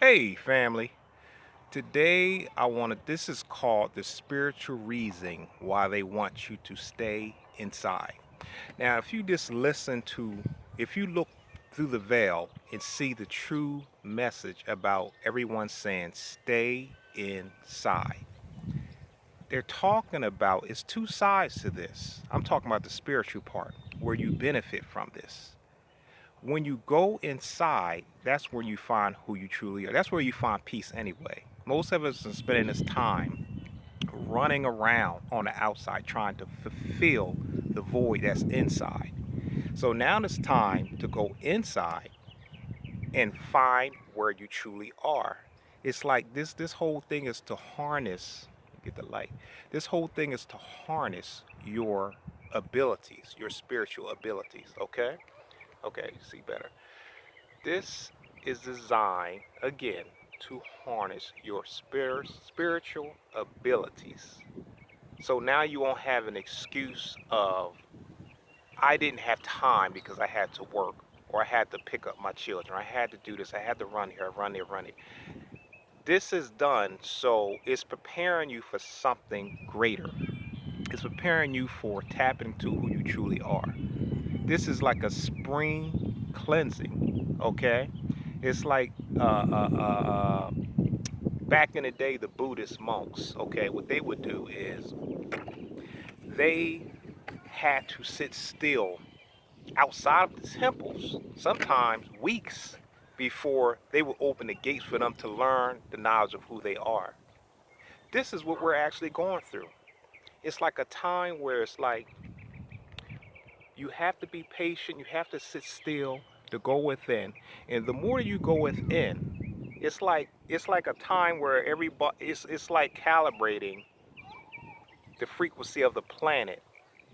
Hey family, today this is called the spiritual reason why they want you to stay inside. Now, if you look through the veil and see the true message about everyone saying stay inside, they're talking about, it's two sides to this. I'm talking about the spiritual part where you benefit from this. When you go inside, that's where you find who you truly are. That's where you find peace anyway. Most of us are spending this time running around on the outside trying to fulfill the void that's inside. So now it's time to go inside and find where you truly are. It's like this whole thing is to harness, get the light. This whole thing is to harness your abilities, your spiritual abilities, okay? Okay, you see better. This is designed, again, to harness your spiritual abilities. So now you won't have an excuse of, I didn't have time because I had to work, or I had to pick up my children, I had to do this, I had to run here, run there, run it. This is done so it's preparing you for something greater. It's preparing you for tapping into who you truly are. This is like a spring cleansing, okay? It's like back in the day, the Buddhist monks, okay, what they would do is they had to sit still outside of the temples, sometimes weeks before they would open the gates for them to learn the knowledge of who they are. This is what we're actually going through. It's like a time where it's like you have to be patient, you have to sit still to go within. And the more you go within, it's like a time where everybody it's like calibrating the frequency of the planet.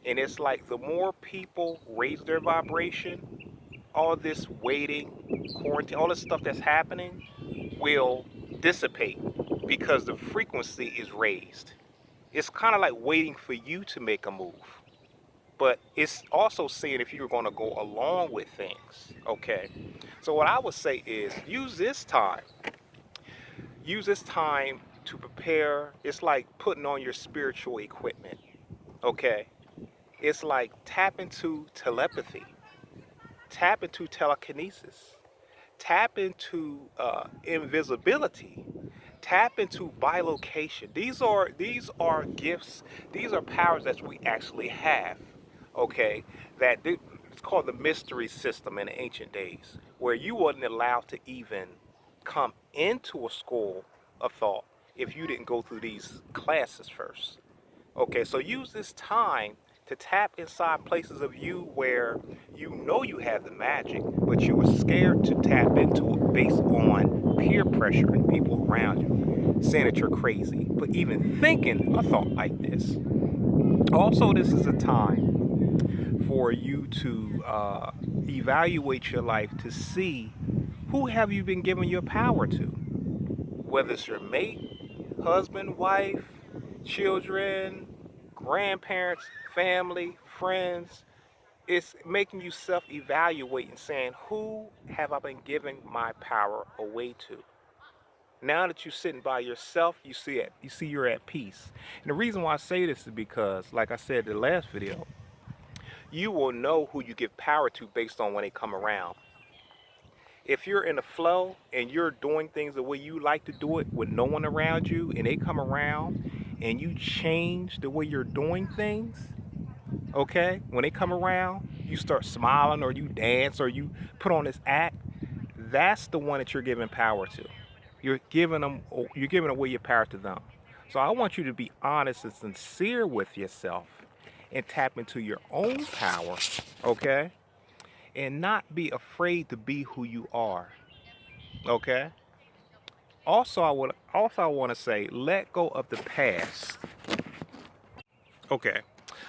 And it's like the more people raise their vibration, all this waiting, quarantine, all this stuff that's happening will dissipate because the frequency is raised. It's kind of like waiting for you to make a move. But it's also saying if you're going to go along with things, okay? So what I would say is use this time to prepare. It's like putting on your spiritual equipment, okay? It's like tap into telepathy, tap into telekinesis, tap into invisibility, tap into bilocation. These are gifts. These are powers that we actually have. Okay, it's called the mystery system in the ancient days, where you wasn't allowed to even come into a school of thought if you didn't go through these classes first. Okay, so use this time to tap inside places of you where you know you have the magic, but you were scared to tap into it based on peer pressure and people around you saying that you're crazy. But even thinking a thought like this. Also, this is a time for you to evaluate your life to see who have you been giving your power to, whether it's your mate, husband, wife, children, grandparents, family, friends. It's making you self-evaluate and saying, who have I been giving my power away to? Now that you're sitting by yourself, you see you're at peace. And the reason why I say this is because, like I said in the last video, you will know who you give power to based on when they come around. If you're in a flow and you're doing things the way you like to do it with no one around you, and they come around and you change the way you're doing things, okay? When they come around, you start smiling or you dance or you put on this act, that's the one that you're giving power to. You're giving away your power to them. So I want you to be honest and sincere with yourself and tap into your own power, okay? And not be afraid to be who you are, okay? Also I want to say let go of the past. Okay.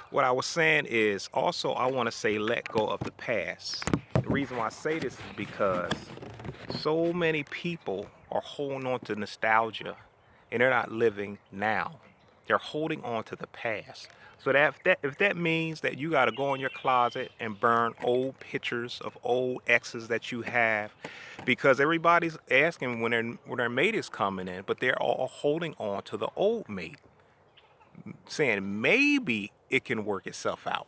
What I was saying is also I want to say let go of the past. The reason why I say this is because so many people are holding on to nostalgia and they're not living now. They're holding on to the past. So if that means that you got to go in your closet and burn old pictures of old exes that you have, because everybody's asking when their mate is coming in, but they're all holding on to the old mate, saying maybe it can work itself out.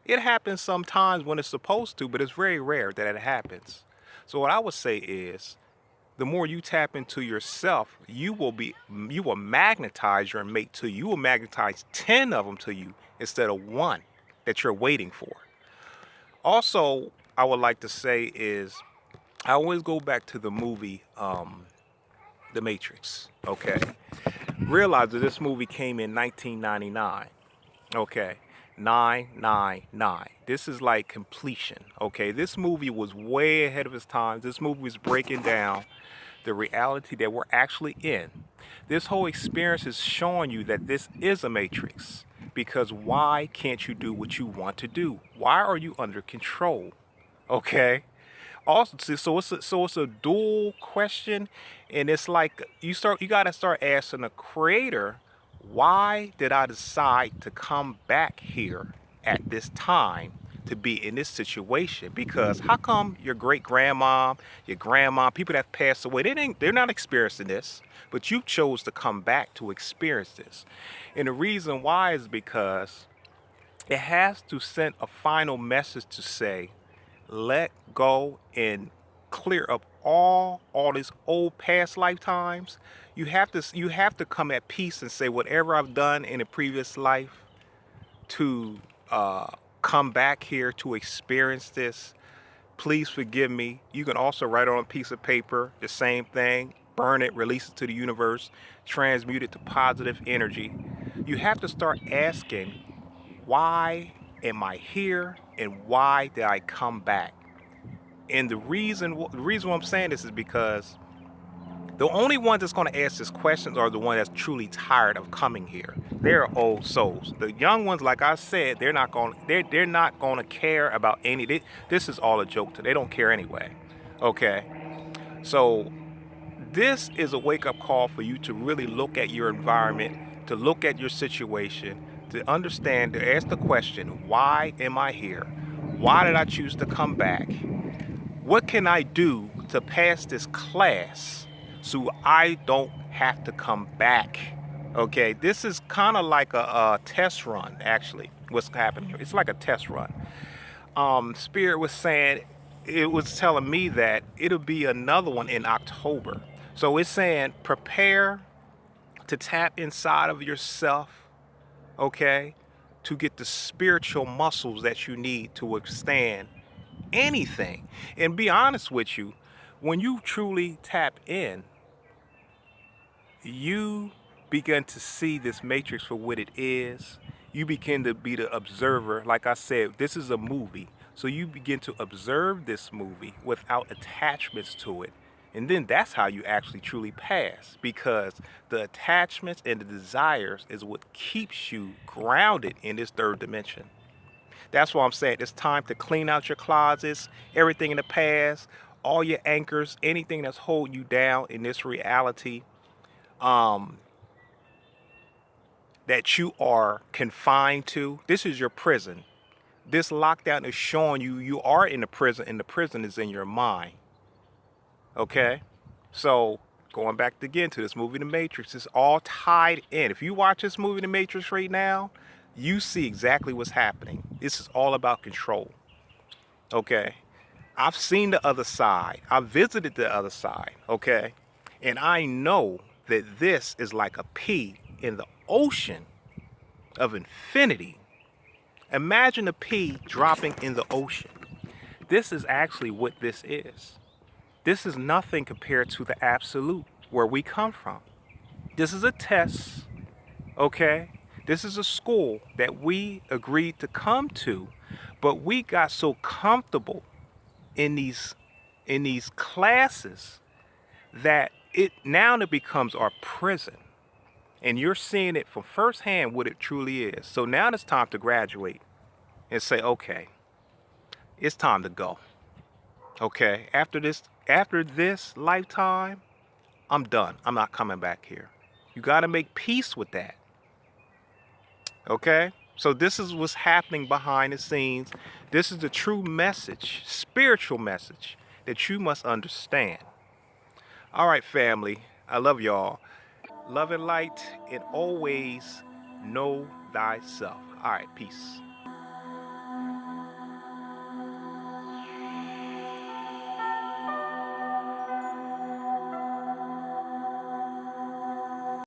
It happens sometimes when it's supposed to, but it's very rare that it happens. So what I would say is, the more you tap into yourself, you will magnetize your mate to you. You will magnetize 10 of them to you instead of one that you're waiting for. Also, I would like to say is, I always go back to the movie The Matrix. Okay, realize that this movie came in 1999. Okay, 999. This is like completion. Okay, this movie was way ahead of its time. This movie was breaking down the reality that we're actually in. This whole experience is showing you that this is a matrix. Because why can't you do what you want to do? Why are you under control? Okay. Also, so it's a dual question, and it's like you gotta start asking the creator, why did I decide to come back here at this time to be in this situation? Because how come your great grandma, your grandma, people that passed away, they're not experiencing this, but you chose to come back to experience this. And the reason why is because it has to send a final message to say, let go and clear up all these old past lifetimes. You have to come at peace and say, whatever I've done in a previous life to come back here to experience this, please forgive me. You can also write on a piece of paper the same thing, burn it, release it to the universe, transmute it to positive energy. You have to start asking, why am I here and why did I come back? And the reason why I'm saying this is because the only ones that's going to ask this questions are the ones that's truly tired of coming here. They're old souls. The young ones, like I said, they're not going to care about this is all a joke to. They don't care anyway. Okay, so this is a wake-up call for you to really look at your environment, to look at your situation, to understand, to ask the question, why am I here? Why did I choose to come back? What can I do to pass this class so I don't have to come back? Okay, this is kind of like a test run, actually, what's happening here. It's like a test run. Spirit was saying, it was telling me that it'll be another one in October. So it's saying prepare to tap inside of yourself, okay, to get the spiritual muscles that you need to withstand anything. And be honest with you, when you truly tap in, you begin to see this matrix for what it is. You begin to be the observer. Like I said, this is a movie. So you begin to observe this movie without attachments to it. And then that's how you actually truly pass, because the attachments and the desires is what keeps you grounded in this third dimension. That's why I'm saying it's time to clean out your closets, everything in the past, all your anchors, anything that's holding you down in this reality, um, that you are confined to. This is your prison. This lockdown is showing you you are in the prison, and the prison is in your mind. Okay? So, going back again to this movie, The Matrix, it's all tied in. If you watch this movie, The Matrix, right now, you see exactly what's happening. This is all about control. Okay? I've seen the other side. I've visited the other side. Okay? And I know that this is like a pea in the ocean of infinity. Imagine a pea dropping in the ocean. This is actually what this is. This is nothing compared to the absolute, where we come from. This is a test, okay? This is a school that we agreed to come to, but we got so comfortable in these classes that it becomes our prison. And you're seeing it from firsthand what it truly is. So now it's time to graduate and say, okay, it's time to go. Okay, after this lifetime, I'm done. I'm not coming back here. You got to make peace with that. Okay? So this is what's happening behind the scenes. This is the true message, spiritual message that you must understand. All right, family. I love y'all. Love and light, and always know thyself. All right, peace.